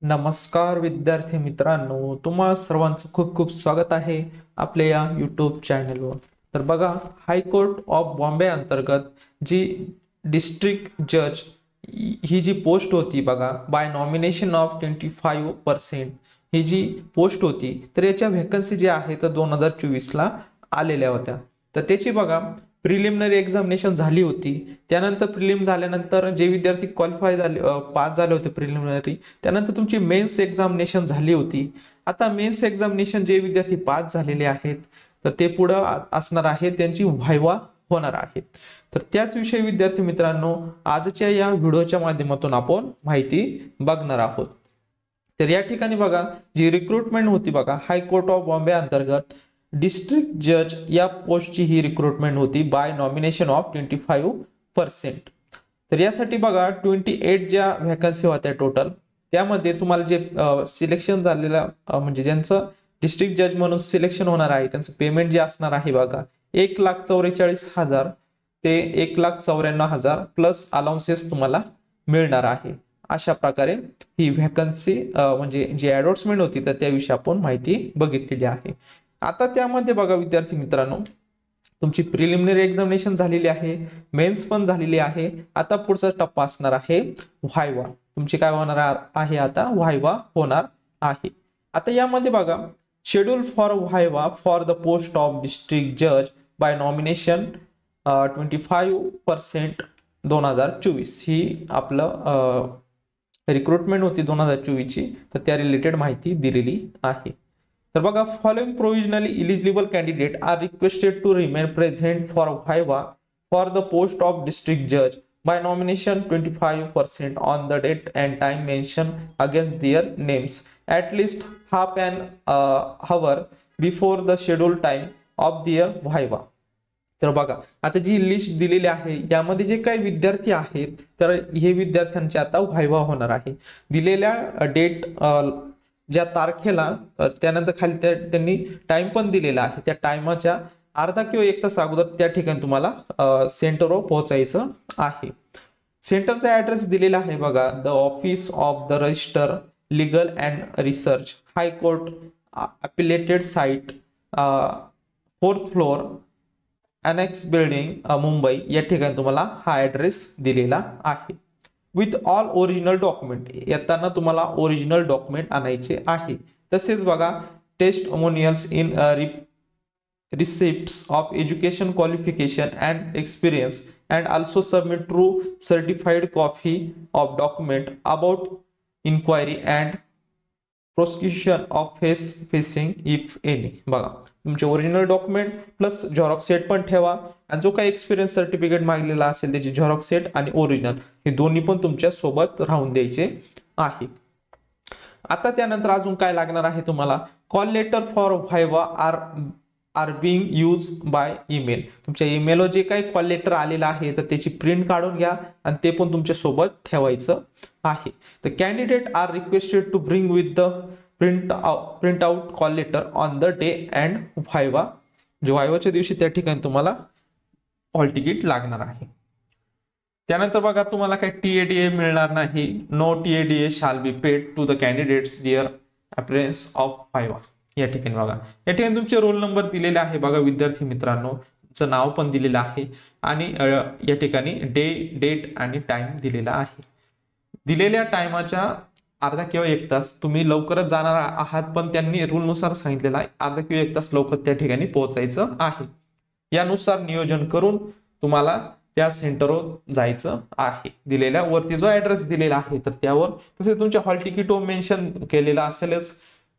नमस्कार विद्यार्थी मित्रांनो, तुम्हा सर्वांचं खूप खूप स्वागत आहे आपल्या या यूट्यूब चॅनलवर। तर बघा, हायकोर्ट ऑफ बॉम्बे अंतर्गत जी डिस्ट्रिक्ट जज ही जी पोस्ट होती बघा, बाय नॉमिनेशन ऑफ 25% ही जी पोस्ट होती, तर याच्या व्हॅकन्सी जी आहे तर 2024 आलेल्या होत्या। तर त्याची बघा प्रिलिमिनरी एक्झामिनेशन झाली होती। त्यानंतर प्रिलिम झाल्यानंतर जे विद्यार्थी क्वालिफाय झाले, पास झाले होते प्रिलिमिनरी, त्यानंतर तुमची मेन्स एक्झामिनेशन झाली होती। आता मेन्स एक्झामिनेशन जे विद्यार्थी पास झालेले आहेत तर ते पुढे असणार आहे, त्यांची व्हायवा होणार आहेत। तर त्याच विषयी विद्यार्थी मित्रांनो आजच्या या व्हिडिओच्या माध्यमातून आपण माहिती बघणार आहोत। तर या ठिकाणी बघा, जी रिक्रुटमेंट होती बघा, हायकोर्ट ऑफ बॉम्बे अंतर्गत डिस्ट्रिक्ट जज या पोस्टची ही रिक्रुटमेंट होती बाय नॉमिनेशन ऑफ 25%। तर यासाठी बघा 28 ज्या व्हॅकन्सी होत्या टोटल, त्यामध्ये तुम्हाला जे सिलेक्शन झालेलं म्हणजे ज्यांचं डिस्ट्रिक्ट जज म्हणून सिलेक्शन होणार आहे त्यांचं पेमेंट जे असणार आहे बघा, 1,44,000 ते 1,94,000 प्लस अलाउन्सेस तुम्हाला मिळणार आहे। अशा प्रकारे ही व्हॅकन्सी म्हणजे जी ॲडव्हर्टाइजमेंट होती तर त्याविषयी आपण माहिती बघितलेली आहे। आता त्यामध्ये बघा विद्यार्थी मित्रांनो, तुमची प्रिलिमिनरी एक्झामिनेशन झालेली आहे, मेन्स पण झालेली आहे। आता पुढचा टप्पा असणार आहे व्हायवा। तुमची काय होणार आहे, आता व्हायवा होणार आहे। आता यामध्ये बघा, schedule for viva for the post of district जज बाय नॉमिनेशन 25% 2024 ही आपलं रिक्रुटमेंट होती 2024 ची, तर त्या रिलेटेड माहिती दिलेली आहे। तर बघा, following provisionally eligible candidate are requested to remain present for viva for the post of district जज by nomination 25% on the date and time mentioned against their names at least half an hour before the scheduled time of their viva। तर बघा, आता जी list दिलेली आहे यामध्ये जे काही विद्यार्थी आहेत तर हे विद्यार्थ्यांचे आता व्हायवा होणार आहे। दिलेल्या डेट ज्या तारखेला त्यानंतर खाली त्यांनी टाइम पण दिलेला आहे, त्या टाइमाच्या अर्धा किंवा 1 तास अगोदर त्या ठिकाणी तुम्हाला सेंटरवर पोहोचायचं आहे। सेंटरचा ऍड्रेस दिलेला आहे बघा, the office of the registrar legal and research high court appellate side 4th floor annex building Mumbai, या ठिकाणी तुम्हाला हा ऍड्रेस दिलेला आहे। विथ ऑल ओरिजिनल डॉक्युमेंट, येताना तुम्हाला ओरिजिनल डॉक्युमेंट आणायचे आहे। तसेच बघा, testimonials in receipts of education qualification and experience and also submit true certified copy of document about inquiry and prosecution of facing if any। बघा, तुमचे original document plus Xerox set पण ठेवा, आणि जो काही एक्सपिरियन्स सर्टिफिकेट मागलेला असेल त्याची Xerox set आणि ओरिजिनल हे दोन्ही पण तुमच्या सोबत राहून द्यायचे आहे। आता त्यानंतर अजून काय लागणार आहे तुम्हाला, call letter for viva are being use by email. तुमच्या ईमेलवर जे काही कॉल लेटर आलेला आहे तर त्याची प्रिंट काढून घ्या आणि ते पण तुमच्या सोबत ठेवायचं आहे। तर candidate are requested to bring with the print out call letter on the day and viva. जो व्हायवाच्या दिवशी त्या ठिकाणी तुम्हाला हॉल तिकीट लागणार आहे। त्यानंतर बघा, तुम्हाला काही TADA मिळणार नाही। No TADA shall be paid to the candidates dear appearance of viva. या ठिकाणी बघा, या ठिकाणी तुमचे रोल नंबर दिलेले आहे बघा विद्यार्थी मित्रांनो, तुमचं नाव पण दिलेलं आहे आणि या ठिकाणी डेट आणि टाइम दिलेला आहे। दिलेल्या टाइमाच्या अर्धा किंवा 1 तास तुम्ही लवकरच जाणार आहात, पण त्यांनी रूल नुसार सांगितलेला आहे अर्धा किंवा 1 तास लवकर त्या ठिकाणी पोहोचायचं आहे। यानुसार नियोजन करून तुम्हाला त्या सेंटरवर जायचं आहे। दिलेल्या वरती जो ऍड्रेस दिलेला आहे तर त्यावर, तसेच तुमच्या हॉल तिकीटवर मेन्शन केलेला असेलच,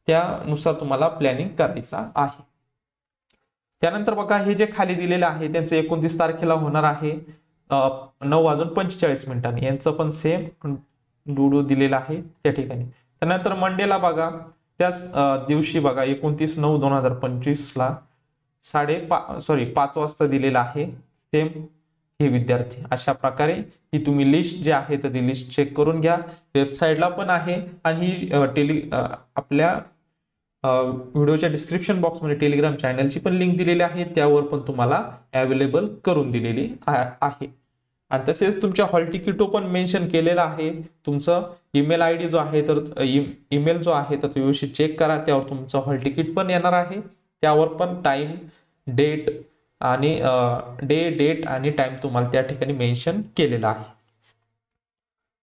त्यानुसार तुम्हाला प्लॅनिंग करायचा आहे। त्यानंतर बघा, हे जे खाली दिलेलं आहे त्यांचं 29 तारखेला होणार आहे 9:45 यांचं पण सेम डूडू दिलेला आहे त्या ठिकाणी। त्यानंतर मंडेला बघा, त्याच दिवशी बघा 29/9/2025 5 वाजता दिलेला आहे सेम हे विद्यार्थी। अशा प्रकारे ही तुम्ही लिस्ट जी आहे तर ती लिस्ट चेक करून घ्या, वेबसाईटला पण आहे आणि ही आपल्या व्हिडिओच्या डिस्क्रिप्शन बॉक्समध्ये टेलिग्राम चॅनलची पण लिंक दिलेली आहे, त्यावर पण तुम्हाला अवेलेबल करून दिलेली आहे। आणि तसेच तुमच्या हॉल तिकीटो पण मेन्शन केलेला आहे. तुमचं ईमेल आय डी जो आहे तर ईमेल जो आहे तर तो व्यवस्थित चेक करा, त्यावर तुमचं हॉल तिकीट पण येणार आहे. त्यावर पण टाइम, डेट आणि डेट आणि टाइम तुम्हाला त्या ठिकाणी मेन्शन केलेला आहे.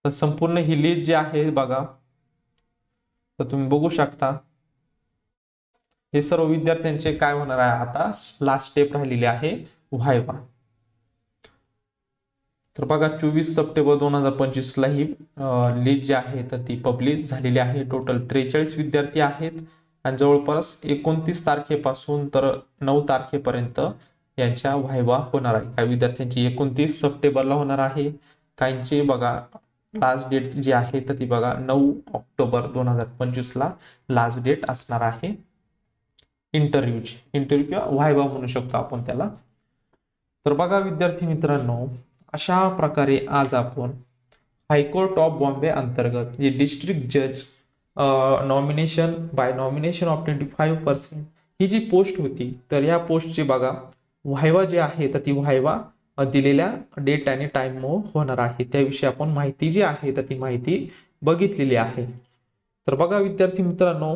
तर संपूर्ण ही लिस्ट जी आहे बघा, तर तुम्ही बघू शकता हे सर्व विद्यार्थ्यांचे काय होणार आहे. आता लास्ट स्टेप राहिलेली आहे व्हायवा. तर बघा 24 सप्टेंबर 2025 ला ही लिस्ट जी आहे तर ती पब्लिश झालेली आहे. टोटल 43 विद्यार्थी आहेत आणि जवळपास 29 तारखेपासून तर 9 तारखेपर्यंत यांच्या व्हायवा होणार आहे. काही विद्यार्थ्यांची 29 सप्टेंबरला होणार आहे, काहींची बघा लास्ट डेट जी आहे तर ती बघा 9 ऑक्टोबर 2025 ला लास्ट डेट असणार आहे इंटरव्ह्यूची. इंटरव्ह्यू किंवा व्हायवा म्हणू शकतो आपण त्याला. तर बघा विद्यार्थी मित्रांनो, अशा प्रकारे आज आपण हायकोर्ट ऑफ बॉम्बे अंतर्गत जे डिस्ट्रिक्ट जज नॉमिनेशन बाय नॉमिनेशन ऑफ 25% ही जी पोस्ट होती, तर या पोस्टची बघा व्हायवा जी आहे तर ती व्हायवा दिलेल्या डेट आणि टाइम होणार आहे. त्याविषयी आपण माहिती जी आहे तर ती माहिती बघितलेली आहे. तर बघा विद्यार्थी मित्रांनो,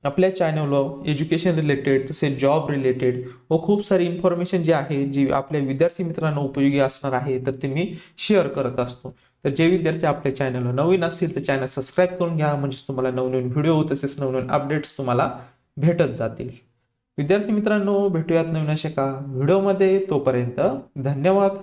आपल्या चॅनलवर एज्युकेशन रिलेटेड तसेच जॉब रिलेटेड व खूप सारी इन्फॉर्मेशन जी आहे जी आपल्या विद्यार्थी मित्रांना उपयोगी असणार आहे तर ते मी शेअर करत असतो. तर जे विद्यार्थी आपल्या चॅनलवर नवीन असतील तर चॅनल सबस्क्राईब करून घ्या, म्हणजे तुम्हाला नवनवीन व्हिडिओ तसेच नवनवीन अपडेट्स तुम्हाला भेटत जातील. विद्यार्थी मित्रांनो, भेटूयात नवीन अशा एका व्हिडिओमध्ये. तोपर्यंत धन्यवाद.